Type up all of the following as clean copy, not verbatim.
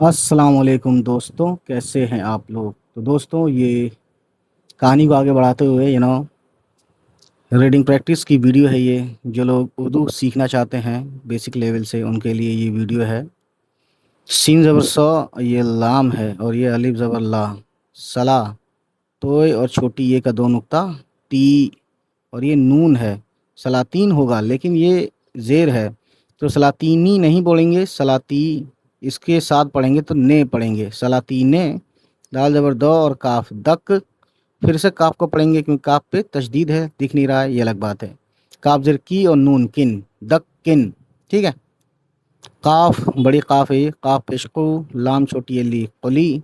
السلام علیکم دوستوں، کیسے ہیں آپ لوگ؟ تو دوستوں، یہ کہانی کو آگے بڑھاتے ہوئے ریڈنگ پریکٹس کی ویڈیو ہے۔ یہ جو لوگ اردو سیکھنا چاہتے ہیں بیسک لیول سے، ان کے لیے یہ ویڈیو ہے۔ سین زبر سا یہ لام ہے، اور یہ الف زبر لا سلا توئے اور چھوٹی یہ کا دو نقطہ تی، اور یہ نون ہے۔ سلاطین ہوگا لیکن یہ زیر ہے، تو سلاطینی نہیں بولیں گے، سلاتی اس کے ساتھ پڑھیں گے تو نے پڑھیں گے، سلاطینے۔ دال زبر دو اور کاف دک، پھر سے کاف کو پڑھیں گے کیونکہ کاف پہ تشدید ہے، دکھ نہیں رہا ہے، یہ الگ بات ہے۔ کاف زر کی اور نون کن، دک کن، ٹھیک ہے۔ قاف بڑی قاف ہے یہ، قاف پشقو، لام چھوٹی ہے لی قلی،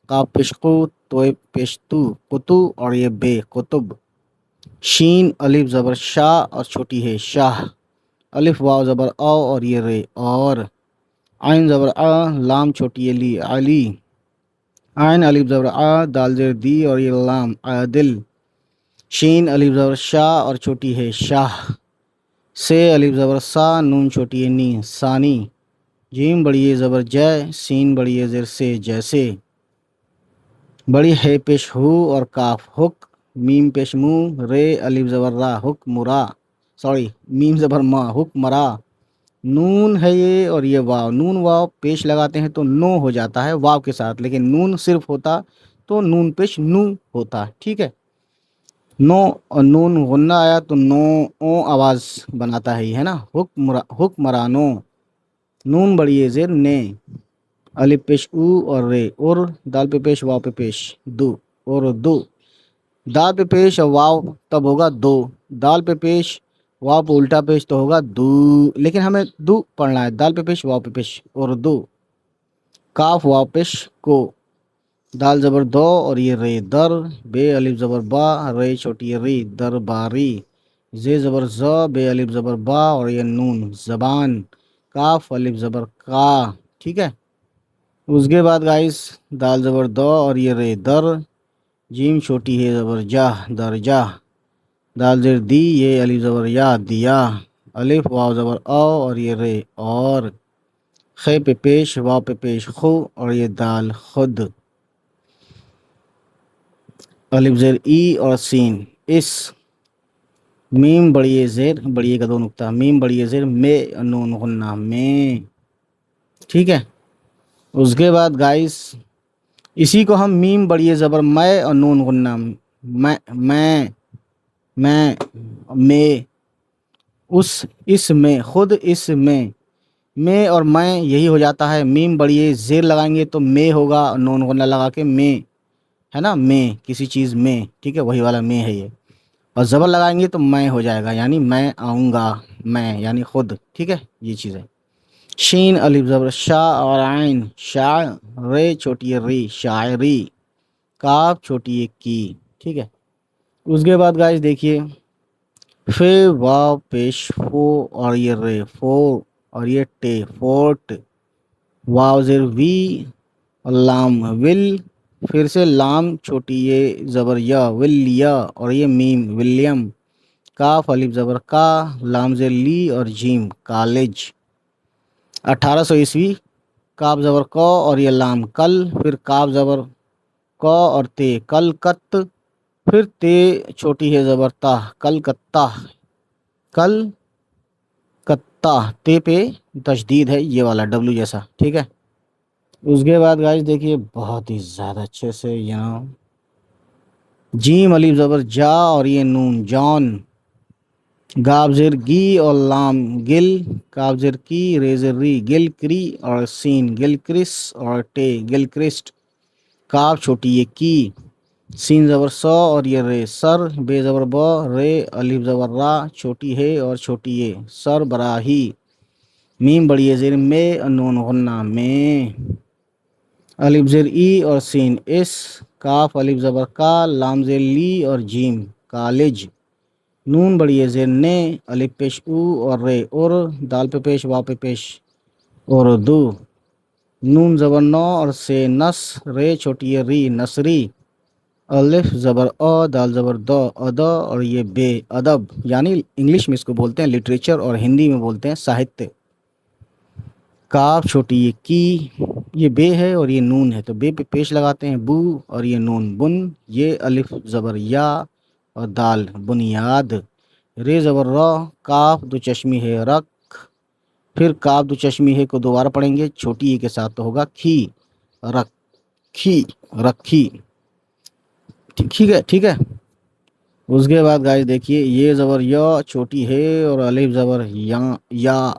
قاف پشقو توئے پشتو قطو، اور یہ بے قطب۔ شین الف زبر شاہ اور چھوٹی ہے شاہ، الف واو زبر او اور یہ رے اور، عین زبر آ، لام چھوٹی ہے لی علی، عین الف زبر آ، دال زیر دی اور یہ لام عادل۔ شین الف زبر شاہ اور چھوٹی ہے شاہ، سے الف زبر سا، نون چھوٹی ہے نی ثانی۔ جیم بڑی ہے زبر جے، سین بڑی ہے زر سے جیسے، بڑی ہے پیش ہو اور کاف حک، میم پیش مو، رے الف زبر را، حک مرا، میم زبر ما، حک مرا۔ نون ہے یہ اور یہ واو، نون واو پیش لگاتے ہیں تو نو ہو جاتا ہے واو کے ساتھ، لیکن نون صرف ہوتا تو نون پیش نو ہوتا، ٹھیک ہے۔ نو اور نون غنہ آیا تو نو او آواز بناتا ہے یہ، ہے نا۔ حک مرانو، نون بڑی ہے زیر نے، الف پیش او اور رے اور، دال پہ پیش واو پہ پیش دو اور دو، دال پہ پیش اور واو تب ہوگا دو، دال پہ پیش واو پہ الٹا پیش تو ہوگا دو، لیکن ہمیں دو پڑھنا ہے، دال پہ پیش واو پہ پیش اور دو۔ کاف واو پیش کو، دال زبر دو اور یہ رے در، بے الف زبر با، رے چھوٹی ری، در باری۔ زے زبر ز، بے الف زبر با اور یہ نون زبان، کاف الف زبر کا، ٹھیک ہے۔ اس کے بعد گائس دال زبر دو اور یہ رے در، جیم چھوٹی ہے زبر جاہ درجہ، دال زر دی یہ الف زبر یا دیا، الف واو زبر او اور یہ رے اور، خے پہ پیش واو پہ پیش خو اور یہ دال خود، الف زر ای اور سین اس، میم بڑی ہے زیر، بڑی ہے کا دو نقطہ، میم بڑی ہے زیر میں، نون غنہ میں، ٹھیک ہے۔ اس کے بعد گائس اسی کو ہم میم بڑی زبر میں اور نون غنہ میں اس میں، خود اس میں اور میں یہی ہو جاتا ہے۔ میم بڑی زیر لگائیں گے تو میں ہوگا، اور نون غنہ لگا کے میں، ہے نا، میں کسی چیز میں، ٹھیک ہے، وہی والا میں ہے یہ، اور زبر لگائیں گے تو میں ہو جائے گا، یعنی میں آؤں گا، میں یعنی خود، ٹھیک ہے، یہ چیز ہے۔ شین الف زبر شاہ اور عین شاع، رے چھوٹی ری شاعری، کاف چھوٹی کی، ٹھیک ہے۔ اس کے بعد گائز دیکھیے، فے واو پیش فو اور یہ رے فو اور یہ ٹے فورٹ، واو زر وی اور لام ول، پھر سے لام چھوٹی یہ زبر یا ولیا اور یہ میم ولیم، کاف الف زبر کا، لام زر لی اور جیم کالج۔ 1800 کاف زبر کو اور یہ لام کل، پھر کاف زبر کو اور تے کل کت، پھر تے چھوٹی ہے زبر تا، کل کتا، کل کتا، تے پہ تشدید ہے یہ والا ڈبلو جیسا، ٹھیک ہے۔ اس کے بعد گائز دیکھیے بہت ہی زیادہ اچھے سے، یہاں جیم الف زبر جا اور یہ نون جان، گاب زر گی اور لام گل، کاف زر کی رے زر ری گل کری اور سین گل کرس اور ٹے گل کرسٹ، کاف چھوٹی یہ کی، سین زبر سو اور یہ رے سر، بے زبر با، رے الف زبر را چھوٹی ہے اور چھوٹی یہ سر براہی، میم بڑی ہے زیر میں، نون غنہ میں، الف زر ای اور سین اس، کاف الف زبر کا، لام زر لی اور جیم کالج، نون بڑی ہے زیر نے، الف پیش او اور رے اور، دال پہ پیش واو پہ پیش اور دو، نون زبر نو اور سے نس، رے چھوٹی ہے ری نصری، الف زبر او، دال زبر دو ادا اور یہ بے ادب، یعنی انگلش میں اس کو بولتے ہیں لٹریچر اور ہندی میں بولتے ہیں ساہتیہ، کاف چھوٹی یہ کی، یہ بے ہے اور یہ نون ہے، تو بے پہ پیش لگاتے ہیں بو، اور یہ نون بن، یہ الف زبر یا اور دال بنیاد، رے زبر را، کاف دو چشمی ہے رکھ، پھر کاف دو چشمی ہے کو دوبارہ پڑھیں گے چھوٹی ای کے ساتھ تو ہوگا کھی، رکھی، رکھی، ٹھیک ہے۔ اس کے بعد گائز دیکھیے یہ زبر یا چھوٹی ہے اور الف زبر یا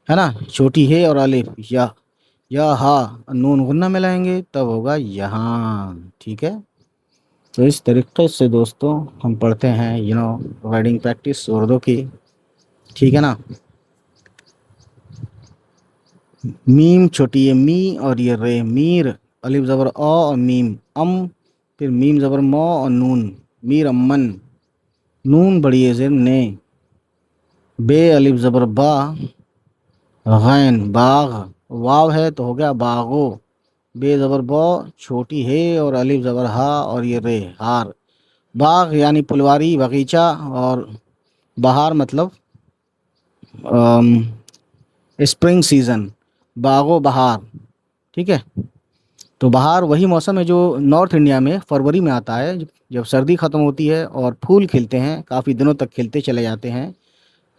ہے نا، چھوٹی ہے اور الف یا ہا نون غنہ میں لائیں گے تب ہوگا یہاں، ٹھیک ہے۔ تو اس طریقے سے دوستوں ہم پڑھتے ہیں رائڈنگ پریکٹس اردو کی، ٹھیک ہے نا۔ میم چھوٹی ہے می اور یہ رے میر، الف زبر اور میم ام، پھر میم زبر مو اور نون میر امن، نون بڑی ہے زیر نے، بے الف زبر با، غین باغ، واو ہے تو ہو گیا باغو، بے زبر بو چھوٹی ہے اور الف زبر ہا اور یہ رے ہار، باغ یعنی پلواری باغیچہ، اور بہار مطلب اسپرنگ سیزن، باغ و بہار، ٹھیک ہے۔ تو بہار وہی موسم ہے جو نارتھ انڈیا میں فروری میں آتا ہے، جب سردی ختم ہوتی ہے اور پھول کھلتے ہیں، کافی دنوں تک کھلتے چلے جاتے ہیں،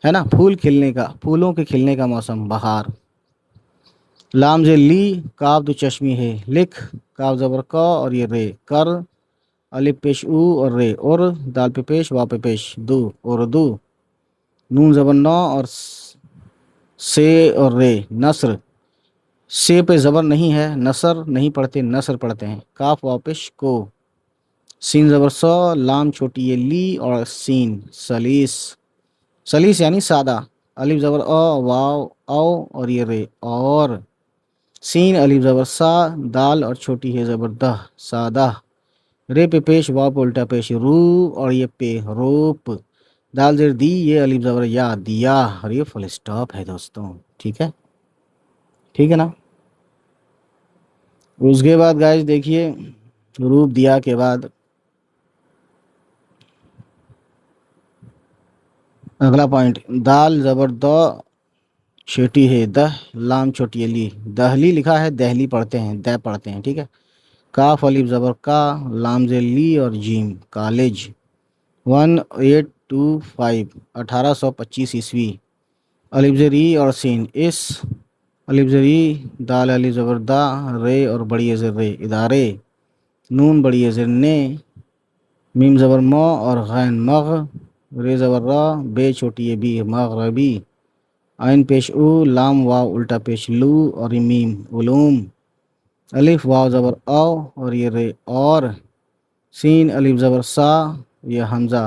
ہے نا، پھولوں کے کھلنے کا موسم بہار۔ لام زیر لی، کاف دو چشمی ہے لکھ، کاف زبر کا اور یہ رے کر، الف پیش او اور رے اور، دال پہ پیش وا پہ پیش دو اردو، نون زبر نو اور سے اور رے نصر، سے پہ زبر نہیں ہے، نصر نہیں پڑھتے نصر پڑھتے ہیں، کاف واپش کو، سین زبر سو، لام چھوٹی ہے لی اور سین سلیس، سلیس یعنی سادہ، الف زبر واو او اور یہ رے اور، سین الف زبر سا، دال اور چھوٹی ہے زبر دہ سادہ، رے پہ پیش واو پہ الٹا پیش رو اور یہ پہ روپ، دال زیر دی، یہ الف زبر یا دیا اور یہ فل اسٹاپ ہے دوستوں، ٹھیک ہے نا۔ اس کے بعد گائز دیکھیے روپ دیا کے بعد اگلا پوائنٹ، دال زبر دو چھوٹی ہے دہ، لام چھوٹی ہے لی، دہلی لکھا ہے دہلی پڑھتے ہیں دہ پڑھتے ہیں، ٹھیک ہے۔ کاف الف زبر کا، لام زیر لی اور جیم کالج، 1825 1825 عیسوی، الف زیر ای اور سین اس، الف زیر ای، دال الف زبر دا، رے اور بڑی زر رے ادارے، نون بڑی زر نے، میم زبر مو اور غین مغ، رے زبر را، بے چھوٹی ہے بی مغربی، عین پیش او، لام واو الٹا پیش لو اور میم علوم، الف واو زبر او اور یہ رے اور، سین الف زبر سا، یہ حمزہ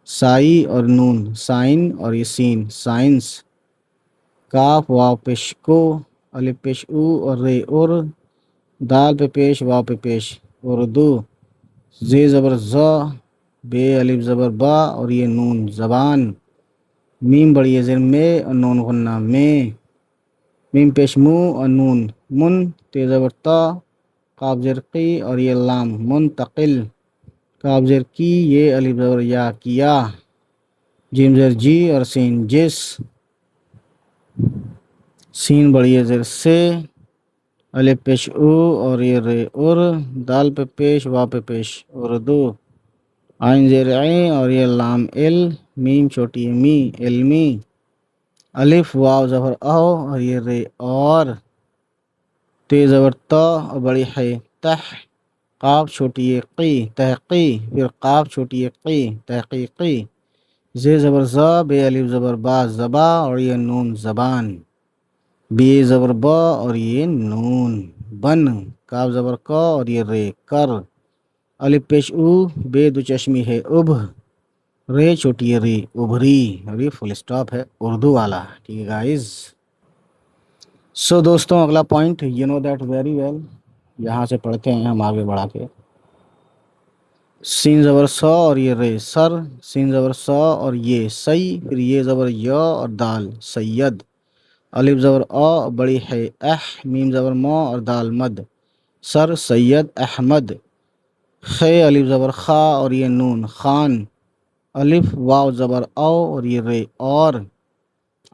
سائی اور نون سائن اور یہ سین سائنس، کاف واو پیش کو، الف پیش او اور رے اور، دال پہ پیش واو پہ پیش اردو، زے زبر زا، بے الف زبر با اور یہ نون زبان، میم بڑی زیر میں اور نون غنہ میں، میم پیش مو اور نون من، تے زبر تا، قاف زیر قی اور یہ لام منتقل، کاف زیر کی، یہ الف زبر یا کیا، جیم زیر جی اور سین جس، سین بڑی زیر سے، الف پیش او اور یہ رے اور، دال پہ پیش وا پہ پیش اردو، عین زیر عین اور یہ لام ال، میم چھوٹی می علمی، الف واو زبر او اور یہ رے اور، تے زبر تا اور بڑی ہے تہ، قاف چھوٹی ہے قی تحقی، پھر قاف چھوٹی ہے قی تحقیقی، زے زبر زا، بے الف زبر با زبا اور یہ نون زبان، بے زبر با اور یہ نون بن، کاف زبر کا اور یہ رے کر، الف پیش او، بے دو چشمی ہے اب، رے چھوٹی ہے ری ابھری اور یہ فل اسٹاپ ہے اردو والا، ٹھیک ہے گائز۔ سو دوستوں اگلا point you know that very well, یہاں سے پڑھتے ہیں ہم آگے بڑھا کے، سین زبر سا اور یہ رے سر، سین زبر سا اور یہ سی، پھر یہ زبر یا اور دال سید، الف زبر آ بڑی ہے میم زبر مو اور دال مد، سر سید احمد، خے الف زبر خا اور یہ نون خان، الف واو زبر او اور یہ رے اور،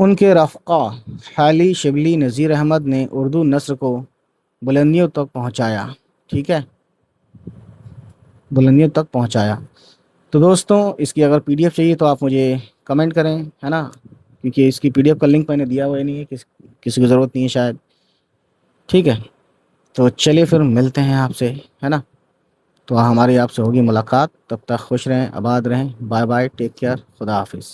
ان کے رفقا حالی شبلی نذیر احمد نے اردو نثر کو بلندیوں تک پہنچایا. ٹھیک ہے، بلندیوں تک پہنچایا. تو دوستوں اس کی اگر PDF چاہیے تو آپ مجھے کمنٹ کریں، ہے نا، کیونکہ اس کی PDF کا لنک میں نے دیا ہوا ہی نہیں ہے، کسی کو ضرورت نہیں ہے شاید. ٹھیک ہے، تو چلیے پھر ملتے ہیں آپ سے، ہے نا. تو ہماری آپ سے ہوگی ملاقات. تب تک خوش رہیں، آباد رہیں. بائے بائے، ٹیک کیئر، خدا حافظ.